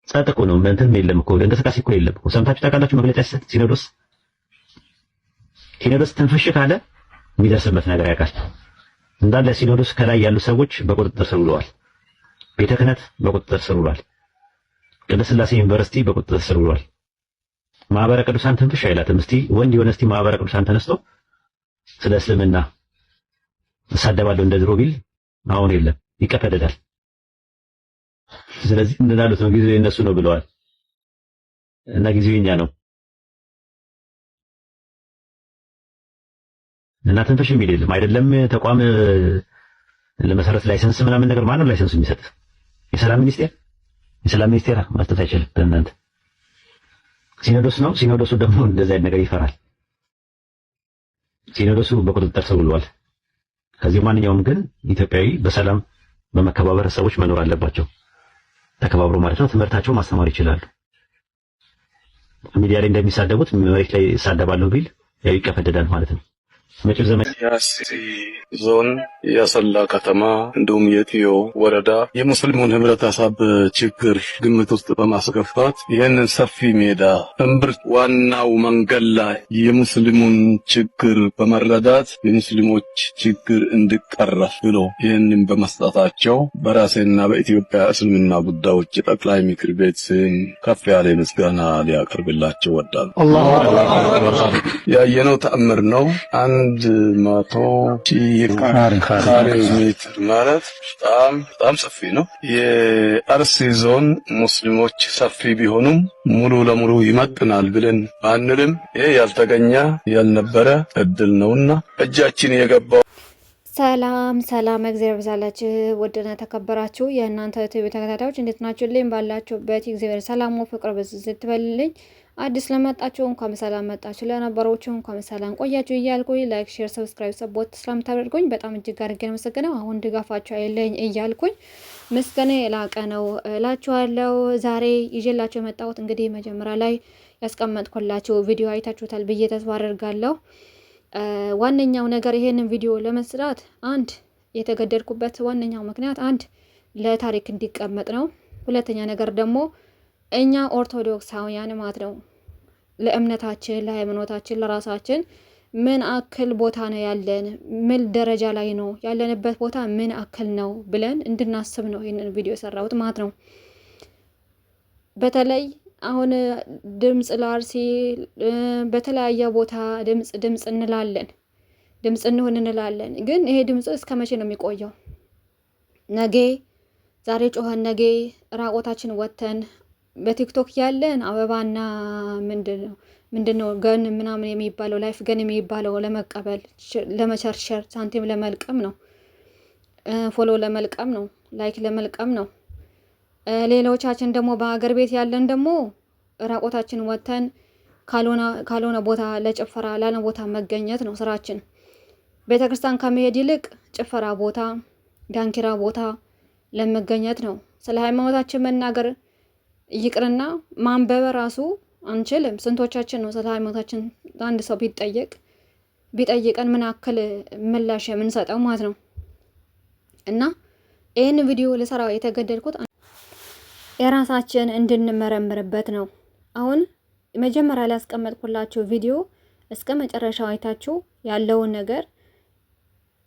ጸጥ እኮ ነው። እንትን የለም እኮ እንቅስቃሴ እኮ የለም እኮ። ሰምታችሁ ታውቃላችሁ? መግለጫ ሲሰጥ ሲኖዶስ ትንፍሽ ካለ የሚደርስበት ነገር ያውቃል። እንዳለ ሲኖዶስ ከላይ ያሉ ሰዎች በቁጥጥር ስር ውለዋል። ቤተ ክህነት በቁጥጥር ስር ውሏል። ቅድስት ሥላሴ ዩኒቨርሲቲ በቁጥጥር ስር ውሏል። ማህበረ ቅዱሳን ትንፍሽ አይላትም። እስቲ ወንድ የሆነ እስቲ ማህበረ ቅዱሳን ተነስቶ ስለ እስልምና እሳደባለሁ እንደ ድሮ ቢል አሁን የለም፣ ይቀፈደዳል። ስለዚህ እንዳሉት ነው፣ ጊዜው የነሱ ነው ብለዋል እና ጊዜው የኛ ነው እና ትንፍሽ የሚል የለም። አይደለም ተቋም ለመሰረት ላይሰንስ ምናምን ነገር ማነው ላይሰንስ የሚሰጥ? የሰላም ሚኒስቴር መስጠት አይችልም። በእናንተ ሲኖዶስ ነው። ሲኖዶሱ ደግሞ እንደዛ አይነት ነገር ይፈራል። ሲኖዶሱ በቁጥጥር ስር ውሏል። ከዚህ ማንኛውም ግን ኢትዮጵያዊ በሰላም በመከባበር ሰዎች መኖር አለባቸው። ተከባብሮ ማለት ነው። ትምህርታቸው ማስተማር ይችላሉ። ሚዲያ ላይ እንደሚሳደቡት መሬት ላይ እሳደባለሁ ቢል ያው ይቀፈደዳል ማለት ነው። መጪው ዘመን የአርሲ ዞን የአሰላ ከተማ እንዲሁም የቲዮ ወረዳ የሙስሊሙን ህብረተሰብ ችግር ግምት ውስጥ በማስገባት ይህንን ሰፊ ሜዳ እምብርት ዋናው መንገድ ላይ የሙስሊሙን ችግር በመረዳት የሙስሊሞች ችግር እንዲቀረፍ ብሎ ይህንን በመስጠታቸው በራሴና በኢትዮጵያ እስልምና ጉዳዮች ጠቅላይ ምክር ቤት ከፍ ያለ ምስጋና ሊያቀርብላቸው ወዳሉ። ያየነው ተአምር ነው። 100 ካሬ ሜትር ማለት በጣም ሰፊ ነው። የአርሲ ዞን ሙስሊሞች ሰፊ ቢሆኑም ሙሉ ለሙሉ ይመጥናል ብለን አንልም። ይሄ ያልተገኘ ያልነበረ እድል ነውና እጃችን የገባው። ሰላም እግዚአብሔር ይብዛላችሁ። ወደና ተከበራችሁ የእናንተ ዩቲዩብ ተከታታዮች እንዴት ናችሁልኝ? ባላችሁበት እግዚአብሔር ሰላም ፍቅር በዝዝት ትበልልኝ። አዲስ ለመጣችሁ እንኳን ሰላም መጣችሁ፣ ለነበሮቹ እንኳን ሰላም ቆያችሁ እያልኩኝ ላይክ፣ ሼር፣ ሰብስክራይብ ሰፖርት ስለምታደርጉኝ በጣም እጅግ አድርጌ አመሰግናለሁ። አሁን ድጋፋችሁ አይለኝ እያልኩኝ ምስጋና የላቀ ነው እላችኋለሁ። ዛሬ ይዤላችሁ የመጣሁት እንግዲህ መጀመሪያ ላይ ያስቀመጥኩላችሁ ቪዲዮ አይታችሁታል ብዬ ተስፋ አደርጋለሁ። ዋነኛው ነገር ይሄንን ቪዲዮ ለመስራት አንድ የተገደድኩበት ዋነኛው ምክንያት አንድ ለታሪክ እንዲቀመጥ ነው። ሁለተኛ ነገር ደግሞ እኛ ኦርቶዶክሳውያን ማለት ነው ለእምነታችን፣ ለሃይማኖታችን፣ ለራሳችን ምን አክል ቦታ ነው ያለን፣ ምን ደረጃ ላይ ነው ያለንበት ቦታ ምን አክል ነው ብለን እንድናስብ ነው ይሄንን ቪዲዮ የሰራሁት ማለት ነው። በተለይ አሁን ድምጽ ለአርሲ በተለያየ ቦታ ድምጽ እንላለን፣ ድምጽ እንላለን። ግን ይሄ ድምጽ እስከ መቼ ነው የሚቆየው? ነገ ዛሬ ጮኸን ነገ ራቆታችን ወተን በቲክቶክ ያለን አበባና ምንድነው ገን ምናምን የሚባለው ላይፍ ገን የሚባለው ለመቀበል ለመቸርሸር ሳንቲም ለመልቀም ነው፣ ፎሎ ለመልቀም ነው፣ ላይክ ለመልቀም ነው። ሌሎቻችን ደግሞ በአገር ቤት ያለን ደግሞ ራቆታችን ወተን ካልሆነ ቦታ ለጭፈራ ላለ ቦታ መገኘት ነው ስራችን። ቤተክርስቲያን ከመሄድ ይልቅ ጭፈራ ቦታ፣ ዳንኪራ ቦታ ለመገኘት ነው። ስለ ሃይማኖታችን መናገር ይቅርና ማንበብ ራሱ አንችልም። ስንቶቻችን ነው ስለ ሃይማኖታችን አንድ ሰው ቢጠይቀን ምን አክል ምላሽ የምንሰጠው ማለት ነው። እና ይህን ቪዲዮ ልሰራው የተገደድኩት የራሳችን እንድንመረምርበት ነው። አሁን መጀመሪያ ላይ ያስቀመጥኩላችሁ ቪዲዮ እስከ መጨረሻው አይታችሁ ያለውን ነገር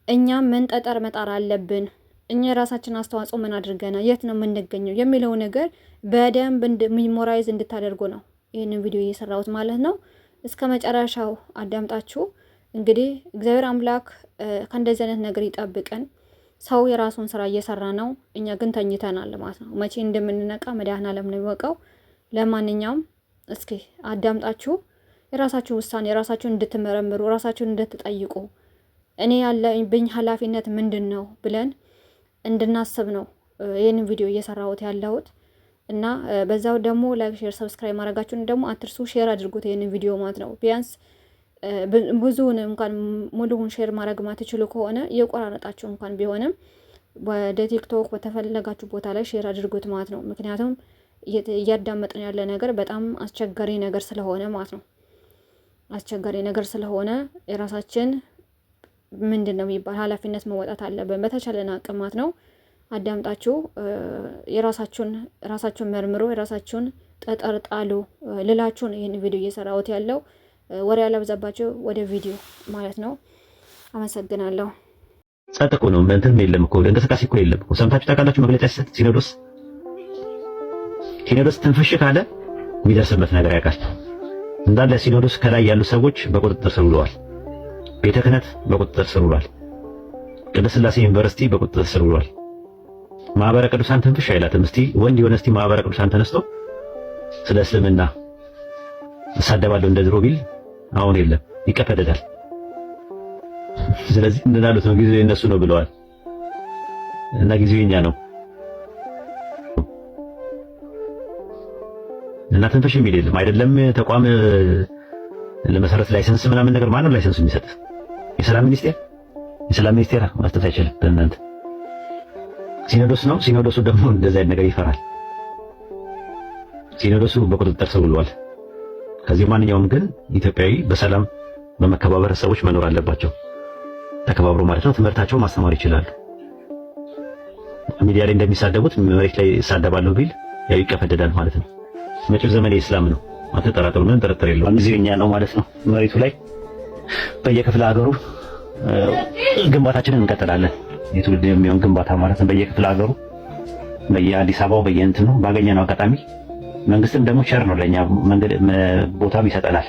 እኛም ምን ጠጠር መጣር አለብን፣ እኛ የራሳችን አስተዋጽኦ ምን አድርገናል፣ የት ነው የምንገኘው የሚለው ነገር በደንብ ሚሞራይዝ እንድታደርጉ ነው ይህንን ቪዲዮ እየሰራሁት ማለት ነው። እስከ መጨረሻው አዳምጣችሁ እንግዲህ እግዚአብሔር አምላክ ከእንደዚህ አይነት ነገር ይጠብቀን። ሰው የራሱን ስራ እየሰራ ነው፣ እኛ ግን ተኝተናል ማለት ነው። መቼ እንደምንነቃ መድኃኔዓለም ነው የሚወቀው። ለማንኛውም እስኪ አዳምጣችሁ የራሳችሁን ውሳኔ የራሳችሁን እንድትመረምሩ ራሳችሁን እንድትጠይቁ እኔ ያለብኝ ኃላፊነት ምንድን ነው ብለን እንድናስብ ነው ይህንን ቪዲዮ እየሰራሁት ያለሁት። እና በዛው ደግሞ ላይክ፣ ሼር፣ ሰብስክራይብ ማድረጋችሁን ደግሞ አትርሱ። ሼር አድርጉት ይህንን ቪዲዮ ማለት ነው። ቢያንስ ብዙውን እንኳን ሙሉውን ሼር ማድረግ ማትችሉ ከሆነ የቆራረጣችሁ እንኳን ቢሆንም ወደ ቲክቶክ በተፈለጋችሁ ቦታ ላይ ሼር አድርጉት ማለት ነው። ምክንያቱም እያዳመጥን ያለ ነገር በጣም አስቸጋሪ ነገር ስለሆነ ማለት ነው። አስቸጋሪ ነገር ስለሆነ የራሳችን ምንድነው የሚባል ኃላፊነት መወጣት አለብን በተቻለን አቅም ማለት ነው። አዳምጣችሁ ራሳችሁን መርምሮ የራሳችሁን ጠጠር ጣሉ ልላችሁ ነው ይሄን ቪዲዮ እየሰራሁት ያለው። ወሬ ያላብዛባችሁ ወደ ቪዲዮ ማለት ነው። አመሰግናለሁ። ጸጥ እኮ ነው እንትን የለም እኮ እንቅስቃሴ እኮ የለም እኮ። ሰምታችሁ ታውቃላችሁ? መግለጫ ሲሰጥ ሲኖዶስ ትንፍሽ ካለ የሚደርስበት ነገር ያውቃል። እንዳለ ሲኖዶስ ከላይ ያሉ ሰዎች በቁጥጥር ስር ውለዋል። ቤተ ክህነት በቁጥጥር ስር ውሏል። ቅድስት ሥላሴ ዩኒቨርሲቲ በቁጥጥር ስር ውሏል። ማህበረ ቅዱሳን ትንፍሽ አይላትም። እስቲ ወንድ የሆነ እስቲ ማህበረ ቅዱሳን ተነስቶ ስለ እስልምና እሳደባለሁ እንደ ድሮ ቢል አሁን የለም፣ ይቀፈደዳል። ስለዚህ እንዳሉት ነው ጊዜው የነሱ ነው ብለዋል እና ጊዜው የኛ ነው እና ትንፍሽ የሚል የለም። አይደለም ተቋም ለመሰረት ላይሰንስ ምናምን ነገር ማነው ላይሰንስ የሚሰጥ? የሰላም ሚኒስቴር መስጠት አይችልም። በእናንተ ሲኖዶስ ነው። ሲኖዶሱ ደግሞ እንደዛ አይነት ነገር ይፈራል። ሲኖዶሱ በቁጥጥር ስር ውሏል። ከዚህ ማንኛውም ግን ኢትዮጵያዊ በሰላም በመከባበር ሰዎች መኖር አለባቸው። ተከባብሮ ማለት ነው። ትምህርታቸው ማስተማር ይችላሉ። ሚዲያ ላይ እንደሚሳደቡት መሬት ላይ እሳደባለሁ ቢል ያው ይቀፈደዳል ማለት ነው። መጪው ዘመን የእስላም ነው። አትጠራጠሩ፣ ምንም ጥርጥር የለውም። ጊዜው የኛ ነው ማለት ነው። መሬቱ ላይ በየክፍለ ሀገሩ ግንባታችንን እንቀጥላለን። የትውልድ የሚሆን ግንባታ ማለት ነው። በየክፍለ ሀገሩ በየአዲስ አበባው በየእንትኑ ባገኘነው አጋጣሚ መንግስትም ደግሞ ቸር ነው ለኛ መንገድ ቦታም ይሰጠናል።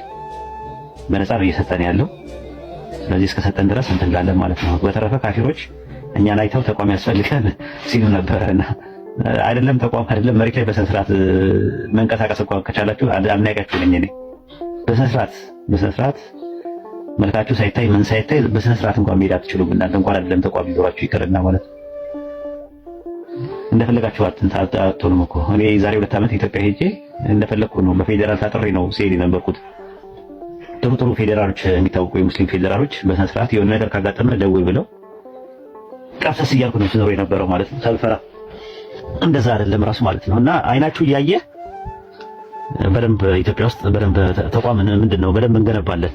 በነፃ ነው እየሰጠን ያለው። ስለዚህ እስከሰጠን ድረስ እንትን እንላለን ማለት ነው። በተረፈ ካፊሮች እኛን አይተው ተቋም ያስፈልጋል ሲሉ ነበርና አይደለም ተቋም አይደለም መሬት ላይ በስነ ስርዓት መንቀሳቀስ እንኳን ከቻላችሁ አናውቃችሁ ነኝ እኔ በስነ ስርዓት መልካችሁ ሳይታይ ምን ሳይታይ በስነ ስርዓት እንኳን መሄድ አትችሉም። እናንተ እንኳን አይደለም ተቋም ይኖራችሁ ይቀርና ማለት እንደፈለጋችሁ አትሆኑም እኮ። እኔ ዛሬ 2 ዓመት ኢትዮጵያ ሄጄ እንደፈለኩ ነው በፌዴራል ታጥሬ ነው ሲሄድ የነበርኩት። ጥሩ ፌዴራሎች የሚታወቁ የሙስሊም ፌዴራሎች በስነ ስርዓት የሆነ ነገር ካጋጠመ ደውል ብለው ቀፍሰስ እያልኩ ነው ስኖር የነበረው ማለት ነው ሳልፈራ። እንደዛ አይደለም ራሱ ማለት ነው። እና አይናችሁ እያየ በደንብ ኢትዮጵያ ውስጥ በደንብ ተቋም ምንድነው በደንብ እንገነባለን።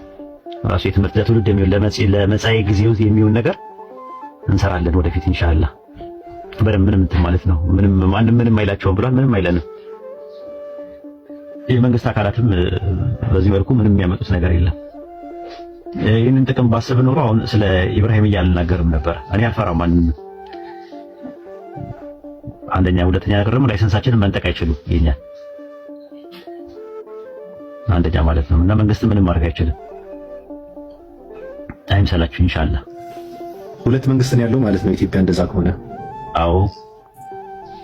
ራሱ የትምህርት ለትውልድ የሚሆን ለመጻኢ ጊዜው የሚሆን ነገር እንሰራለን ወደፊት ኢንሻአላህ። በደንብ ምንም እንትን ማለት ነው። ማንም ምንም አይላቸውም ብሏል። ምንም አይለንም። የመንግስት አካላትም በዚህ መልኩ ምንም የሚያመጡት ነገር የለም። ይህንን ጥቅም ባስብ ኖሮ አሁን ስለ ኢብራሂም አልናገርም ነበር። እኔ አልፈራም ማንንም። አንደኛ፣ ሁለተኛ ነገር ደግሞ ላይሰንሳችንን መንጠቅ አይችሉም የኛ አንደኛ ማለት ነው። እና መንግስት ምንም ማድረግ አይችልም። አይምሰላችሁ ኢንሻአላህ። ሁለት መንግስት ነው ያለው ማለት ነው ኢትዮጵያ እንደዛ ከሆነ። አዎ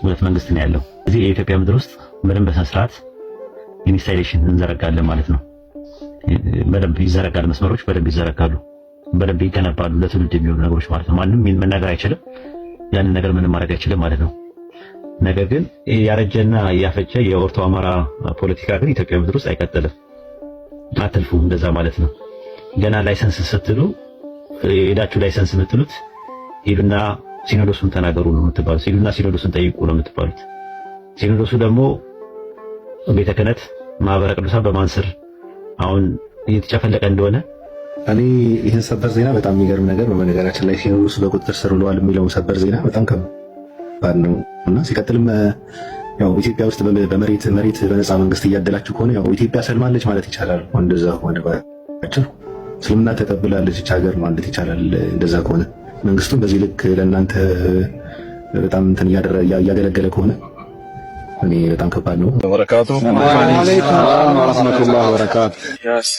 ሁለት መንግስት ነው ያለው። እዚህ የኢትዮጵያ ምድር ውስጥ በደንብ በስነ ስርዓት ኢንስታሌሽን እንዘረጋለን ማለት ነው። በደንብ ይዘረጋል፣ መስመሮች በደንብ ይዘረጋሉ፣ በደንብ ይገነባሉ ለትውልድ የሚሆኑ ነገሮች ማለት ነው። ማንም መናገር አይችልም፣ ያንን ነገር ምንም ማድረግ አይችልም ማለት ነው። ነገር ግን ያረጀና ያፈጀ የኦርቶ አማራ ፖለቲካ ግን ኢትዮጵያ ምድር ውስጥ አይቀጥልም። አትልፉ እንደዛ ማለት ነው። ገና ላይሰንስ ስትሉ ሄዳችሁ ላይሰንስ የምትሉት ሄዱና ሲኖዶሱን ተናገሩ ነው የምትባሉት። ሄዱና ሲኖዶሱን ጠይቁ ነው የምትባሉት። ሲኖዶሱ ደግሞ ቤተ ክህነት ማህበረ ቅዱሳን በማንስር አሁን እየተጨፈለቀ እንደሆነ እኔ ይህን ሰበር ዜና በጣም የሚገርም ነገር ነው። በነገራችን ላይ ሲኖዶሱ በቁጥጥር ስር ውለዋል የሚለው ሰበር ዜና በጣም ከባድ ነው እና ሲቀጥልም ያው ኢትዮጵያ ውስጥ በመሬት በነፃ መንግስት እያደላችሁ ከሆነ ያው ኢትዮጵያ ሰልማለች ማለት ይቻላል። እንደዛ ሆነ ባጭሩ እስልምና ተቀብላለች እች ሀገር ማለት ይቻላል። እንደዛ ከሆነ መንግስቱም በዚህ ልክ ለእናንተ በጣም እንትን እያገለገለ ከሆነ እኔ በጣም ከባድ ነው። በረካቱ ወአለይኩም ወራህመቱላሂ ወበረካቱ። ያሲ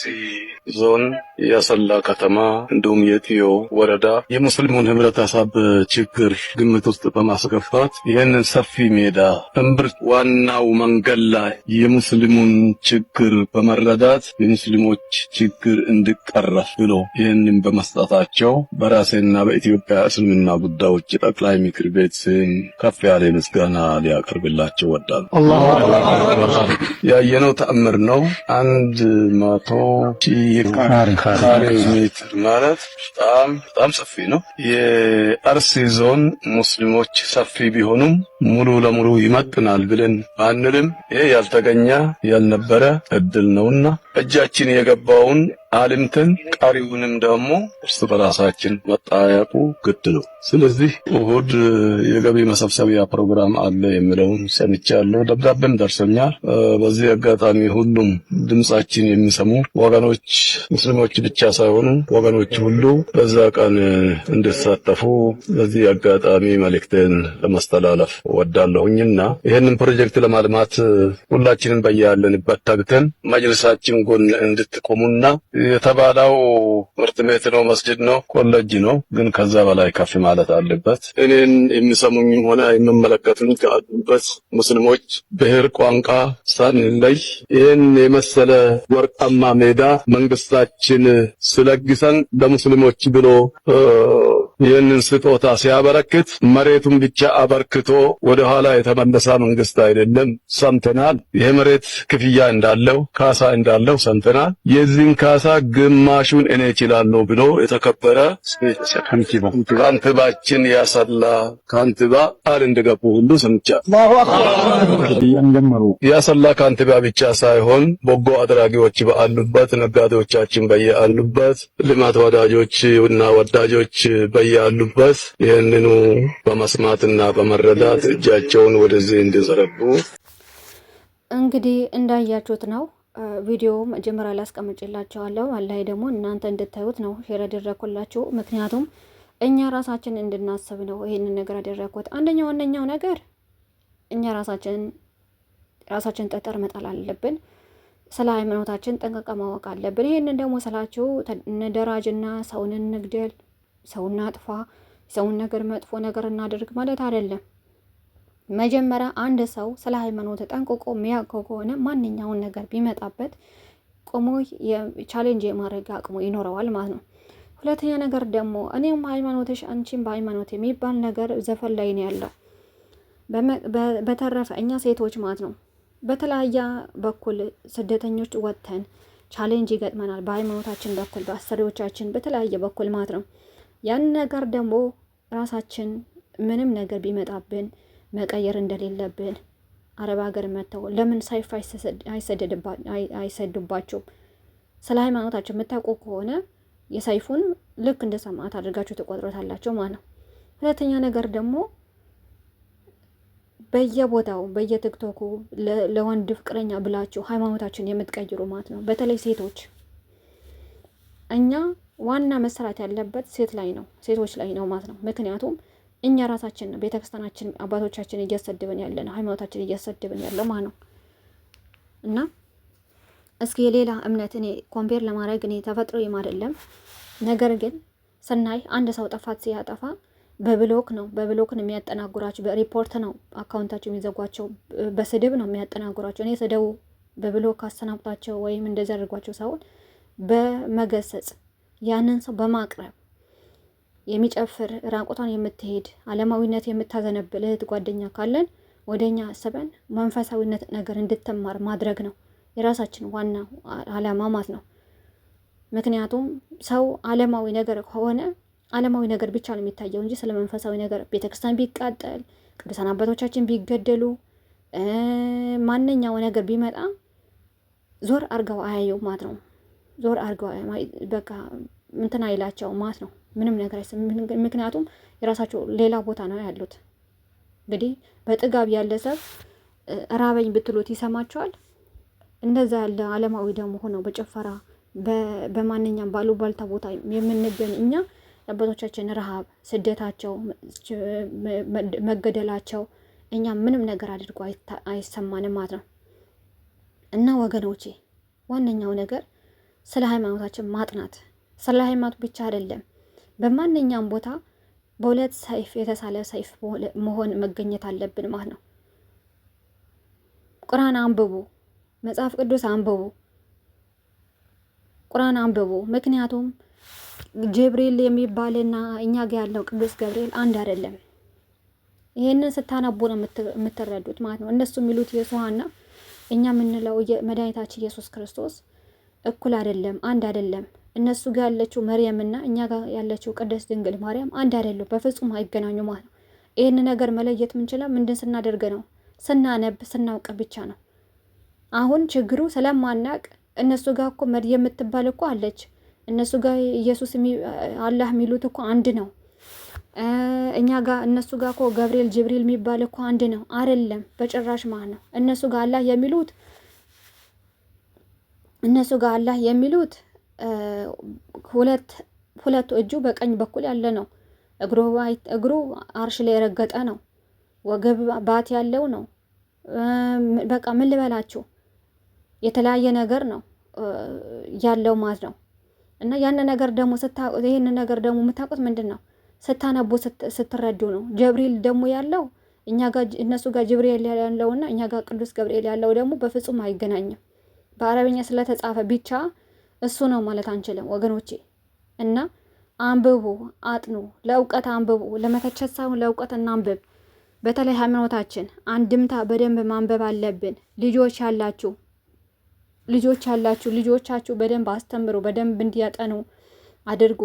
ዞን የአሰላ ከተማ እንዲሁም የቲዮ ወረዳ የሙስሊሙን ህብረተሰብ ችግር ግምት ውስጥ በማስገባት ይህንን ሰፊ ሜዳ እምብርት ዋናው መንገድ ላይ የሙስሊሙን ችግር በመረዳት የሙስሊሞች ችግር እንዲቀረፍ ብሎ ይህንን በመስጠታቸው በራሴና በኢትዮጵያ እስልምና ጉዳዮች ጠቅላይ ምክር ቤት ከፍ ያለ ምስጋና ሊያቀርብላቸው ወዳል። ያየነው ተአምር ነው። 100 ካሬ ሜትር ማለት በጣም ሰፊ ነው። የአርሲ ዞን ሙስሊሞች ሰፊ ቢሆኑም ሙሉ ለሙሉ ይመጥናል ብለን ባንልም ይሄ ያልተገኘ ያልነበረ እድል ነውና እጃችን የገባውን አልምተን ቀሪውንም ደግሞ እርስ በራሳችን መጣያቁ ግድ ነው። ስለዚህ እሁድ የገቢ መሰብሰቢያ ፕሮግራም አለ የሚለውን ሰምቻለሁ። ደብዳቤም ደርሰኛል። በዚህ አጋጣሚ ሁሉም ድምጻችን የሚሰሙ ወገኖች ሙስሊሞች ብቻ ሳይሆኑ ወገኖች ሁሉ በዛ ቀን እንዲሳተፉ በዚህ አጋጣሚ መልእክቴን ለማስተላለፍ ወዳለሁኝና ይህንን ፕሮጀክት ለማልማት ሁላችንም በያለንበት ተግተን መጅልሳችን ጎን እንድትቆሙና የተባለው ትምህርት ቤት ነው፣ መስጂድ ነው፣ ኮሌጅ ነው፣ ግን ከዛ በላይ ከፍ ማለት አለበት። እኔን የሚሰሙኝ ሆነ የሚመለከቱኝ ካሉበት ሙስሊሞች ብሔር፣ ቋንቋ ሳንለይ ይህን የመሰለ ወርቃማ ሜዳ መንግስታችን ስለግሰን ለሙስሊሞች ብሎ ይህንን ስጦታ ሲያበረክት መሬቱን ብቻ አበርክቶ ወደ ኋላ የተመለሰ መንግስት አይደለም። ሰምተናል። ይሄ መሬት ክፍያ እንዳለው ካሳ እንዳለው ሰምተናል። የዚህን ካሳ ግማሹን እኔ እችላለሁ ብሎ የተከበረ ካንትባችን ያሰላ ካንትባ ቃል እንደገቡ ሁሉ ሰምቻለሁ። ያሰላ ካንትባ ብቻ ሳይሆን በጎ አድራጊዎች ባሉበት፣ ነጋዴዎቻችን በያሉበት፣ ልማት ወዳጆች እና ወዳጆች በያሉበት ይህንኑ በመስማትና በመረዳት እጃቸውን ወደዚህ እንዲዘረጉ እንግዲህ እንዳያችሁት ነው። ቪዲዮ መጀመሪያ ላይ አስቀምጬላችኋለሁ። አላይ ደግሞ እናንተ እንድታዩት ነው ሼር ያደረኩላችሁ። ምክንያቱም እኛ ራሳችን እንድናስብ ነው ይሄንን ነገር ያደረኩት። ዋነኛው ነገር እኛ ራሳችን ጠጠር መጣል አለብን። ስለ ሃይማኖታችን ጠንቀቅ ማወቅ አለብን። ይሄንን ደግሞ ስላችሁ እንደራጅና ሰውን እንግደል፣ ሰውን አጥፋ፣ ሰውን ነገር መጥፎ ነገር እናደርግ ማለት አይደለም። መጀመሪያ አንድ ሰው ስለ ሃይማኖት ጠንቅቆ የሚያውቀው ከሆነ ማንኛውን ነገር ቢመጣበት ቆሞ ቻሌንጅ የማድረግ አቅሙ ይኖረዋል ማለት ነው። ሁለተኛ ነገር ደግሞ እኔም ሃይማኖትሽ አንቺም በሃይማኖት የሚባል ነገር ዘፈን ላይ ነው ያለው። በተረፈ እኛ ሴቶች ማለት ነው በተለያየ በኩል ስደተኞች ወጥተን ቻሌንጅ ይገጥመናል። በሃይማኖታችን በኩል በአሰሪዎቻችን በተለያየ በኩል ማለት ነው። ያን ነገር ደግሞ ራሳችን ምንም ነገር ቢመጣብን መቀየር እንደሌለብን አረብ ሀገር መተው ለምን ሰይፍ አይሰዱባቸውም? ስለ ሃይማኖታቸው የምታውቁ ከሆነ የሰይፉን ልክ እንደ ሰማዕት አድርጋችሁ ተቆጥሮታላችሁ ማለት ነው። ሁለተኛ ነገር ደግሞ በየቦታው በየቲክቶኩ ለወንድ ፍቅረኛ ብላችሁ ሃይማኖታችን የምትቀይሩ ማለት ነው። በተለይ ሴቶች እኛ ዋና መሰራት ያለበት ሴቶች ላይ ነው ማለት ነው። ምክንያቱም እኛ ራሳችን ቤተክርስቲያናችን አባቶቻችን እያሰደብን ያለን ሃይማኖታችን እያሰደብን ያለው ማለት ነው። እና እስኪ የሌላ እምነት እኔ ኮምፔር ለማድረግ እኔ ተፈጥሮዬም አይደለም። ነገር ግን ስናይ አንድ ሰው ጥፋት ሲያጠፋ በብሎክ ነው የሚያጠናግሯቸው፣ በሪፖርት ነው አካውንታቸው የሚዘጓቸው፣ በስድብ ነው የሚያጠናግሯቸው። እኔ ስደው በብሎክ አሰናብቷቸው ወይም እንደዚህ አድርጓቸው ሳይሆን በመገሰጽ ያንን ሰው በማቅረብ የሚጨፍር ራቁቷን የምትሄድ ዓለማዊነት የምታዘነብል እህት ጓደኛ ካለን ወደኛ አስበን መንፈሳዊነት ነገር እንድትማር ማድረግ ነው የራሳችን ዋና ዓላማ ማለት ነው። ምክንያቱም ሰው ዓለማዊ ነገር ከሆነ ዓለማዊ ነገር ብቻ ነው የሚታየው እንጂ ስለ መንፈሳዊ ነገር ቤተክርስቲያን ቢቃጠል፣ ቅዱሳን አባቶቻችን ቢገደሉ፣ ማንኛው ነገር ቢመጣ ዞር አርገው አያየው ማለት ነው። ዞር አርገው በቃ እንትን አይላቸው ማለት ነው። ምንም ነገር ምክንያቱም የራሳቸው ሌላ ቦታ ነው ያሉት። እንግዲህ በጥጋብ ያለ ሰብ ራበኝ ብትሉት ይሰማቸዋል። እንደዛ ያለ ዓለማዊ ደግሞ ሆነው በጭፈራ በማንኛውም ባሉባልታ ቦታ የምንገኝ እኛ የአባቶቻችን ረሃብ፣ ስደታቸው፣ መገደላቸው እኛ ምንም ነገር አድርጎ አይሰማንም ማለት ነው። እና ወገኖቼ ዋነኛው ነገር ስለ ሃይማኖታችን ማጥናት፣ ስለ ሃይማኖት ብቻ አይደለም በማንኛውም ቦታ በሁለት ሰይፍ የተሳለ ሰይፍ መሆን መገኘት አለብን ማለት ነው። ቁርአን አንብቡ፣ መጽሐፍ ቅዱስ አንብቡ፣ ቁርአን አንብቡ። ምክንያቱም ጅብሪል የሚባልና እኛ ጋር ያለው ቅዱስ ገብርኤል አንድ አይደለም። ይሄንን ስታነቡ ነው የምትረዱት ማለት ነው። እነሱ የሚሉት የሱሃና እኛ የምንለው መድኃኒታችን ኢየሱስ ክርስቶስ እኩል አይደለም፣ አንድ አይደለም። እነሱ ጋር ያለችው መርየምና እኛ ጋር ያለችው ቅድስት ድንግል ማርያም አንድ አይደለም፣ በፍጹም አይገናኙ ማለት ነው። ይሄን ነገር መለየት የምንችለው ምንድን ስናደርግ ነው? ስናነብ ስናውቅ ብቻ ነው። አሁን ችግሩ ስለማናቅ እነሱ ጋር እኮ መርየም የምትባል እኮ አለች። እነሱ ጋር ኢየሱስ አላህ የሚሉት እኮ አንድ ነው። እኛ ጋር እነሱ ጋር እኮ ገብርኤል ጅብሪል የሚባል እኮ አንድ ነው አይደለም? በጭራሽ ማለት ነው። እነሱ ጋር አላህ የሚሉት ሁለት እጁ በቀኝ በኩል ያለ ነው። እግሩ አርሽ ላይ የረገጠ ነው። ወገብ ባት ያለው ነው። በቃ ምን ልበላችሁ የተለያየ ነገር ነው ያለው ማለት ነው። እና ያን ነገር ደግሞ ይሄን ነገር ደግሞ የምታውቁት ምንድነው? ስታነቡ ስትረዱ ነው። ጅብሪል ደግሞ ያለው እነሱ ጋር ጅብሪል ያለውና እኛ ጋር ቅዱስ ገብርኤል ያለው ደግሞ በፍጹም አይገናኝም። በአረበኛ ስለተጻፈ ብቻ እሱ ነው ማለት አንችልም ወገኖቼ። እና አንብቡ፣ አጥኑ፣ ለእውቀት አንብቡ። ለመተቸት ሳይሆን ለእውቀት እናንብብ። በተለይ ሃይማኖታችን አንድምታ በደንብ ማንበብ አለብን። ልጆቻችሁ በደንብ አስተምሩ፣ በደንብ እንዲያጠኑ አድርጉ።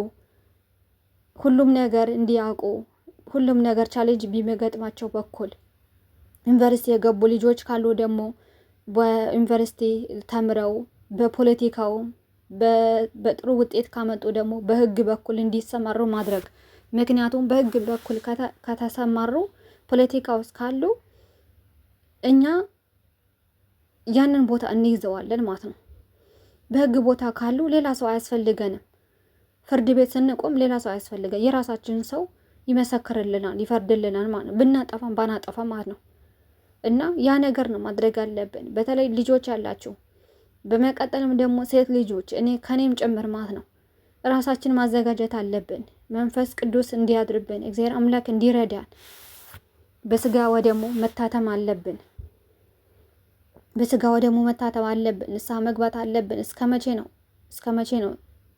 ሁሉም ነገር እንዲያውቁ፣ ሁሉም ነገር ቻሌንጅ ቢመገጥማቸው በኩል ዩኒቨርሲቲ የገቡ ልጆች ካሉ ደግሞ በዩኒቨርሲቲ ተምረው በፖለቲካው በጥሩ ውጤት ካመጡ ደግሞ በህግ በኩል እንዲሰማሩ ማድረግ። ምክንያቱም በህግ በኩል ከተሰማሩ ፖለቲካ ውስጥ ካሉ እኛ ያንን ቦታ እንይዘዋለን ማለት ነው። በህግ ቦታ ካሉ ሌላ ሰው አያስፈልገንም። ፍርድ ቤት ስንቆም ሌላ ሰው አያስፈልገን። የራሳችን ሰው ይመሰክርልናል፣ ይፈርድልናል ማለት ነው። ብናጠፋም ባናጠፋም ማለት ነው። እና ያ ነገር ነው ማድረግ አለብን። በተለይ ልጆች ያላችሁ፣ በመቀጠልም ደግሞ ሴት ልጆች ከኔም ጭምር ማለት ነው ራሳችን ማዘጋጀት አለብን። መንፈስ ቅዱስ እንዲያድርብን፣ እግዚአብሔር አምላክ እንዲረዳን በስጋ ወደሙ መታተም አለብን። ንስሐ መግባት አለብን። እስከ መቼ ነው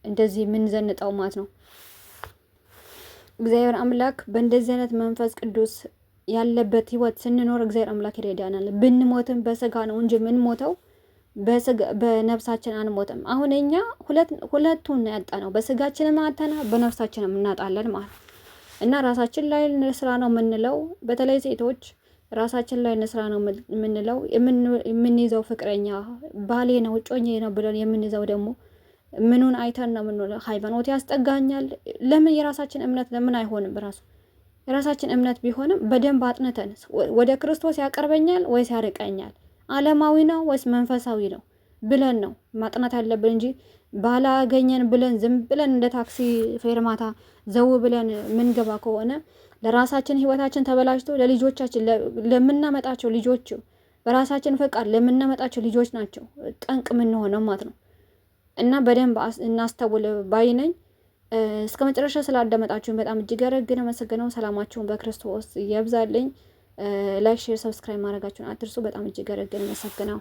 እንደዚህ የምንዘንጠው ማለት ነው? እግዚአብሔር አምላክ በእንደዚህ አይነት መንፈስ ቅዱስ ያለበት ህይወት ስንኖር እግዚአብሔር አምላክ ይረዳናል። ብንሞትም በስጋ ነው እንጂ የምንሞተው በነፍሳችን አንሞትም። አሁን እኛ ሁለቱን ያጣነው፣ በስጋችንም አጣና በነፍሳችንም እናጣለን ማለት እና ራሳችን ላይ እንስራ ነው የምንለው። በተለይ ሴቶች ራሳችን ላይ እንስራ ነው የምንለው። የምንይዘው ፍቅረኛ ባሌ ነው እጮኜ ነው ብለን የምንይዘው ደግሞ ምኑን አይተን ነው የምንለው? ሃይማኖት ያስጠጋኛል። ለምን የራሳችን እምነት ለምን አይሆንም? የራሳችን እምነት ቢሆንም በደንብ አጥንተን ወደ ክርስቶስ ያቀርበኛል ወይስ ያርቀኛል? ዓለማዊ ነው ወይስ መንፈሳዊ ነው ብለን ነው ማጥናት ያለብን እንጂ ባላገኘን ብለን ዝም ብለን እንደ ታክሲ ፌርማታ ዘው ብለን ምንገባ ከሆነ ለራሳችን ህይወታችን ተበላሽቶ ለልጆቻችን ለምናመጣቸው ልጆች በራሳችን ፈቃድ ለምናመጣቸው ልጆች ናቸው ጠንቅ ምን ሆነው ማለት ነው። እና በደንብ እናስተውል ባይነኝ። እስከ መጨረሻ ስላዳመጣችሁኝ በጣም እጅግ አድርጌ አመሰግናለሁ። ሰላማችሁን በክርስቶስ ይብዛልኝ። ላይክ፣ ሼር፣ ሰብስክራይብ ማድረጋችሁን አትርሱ። በጣም እጅግ አድርጌ አመሰግናለሁ።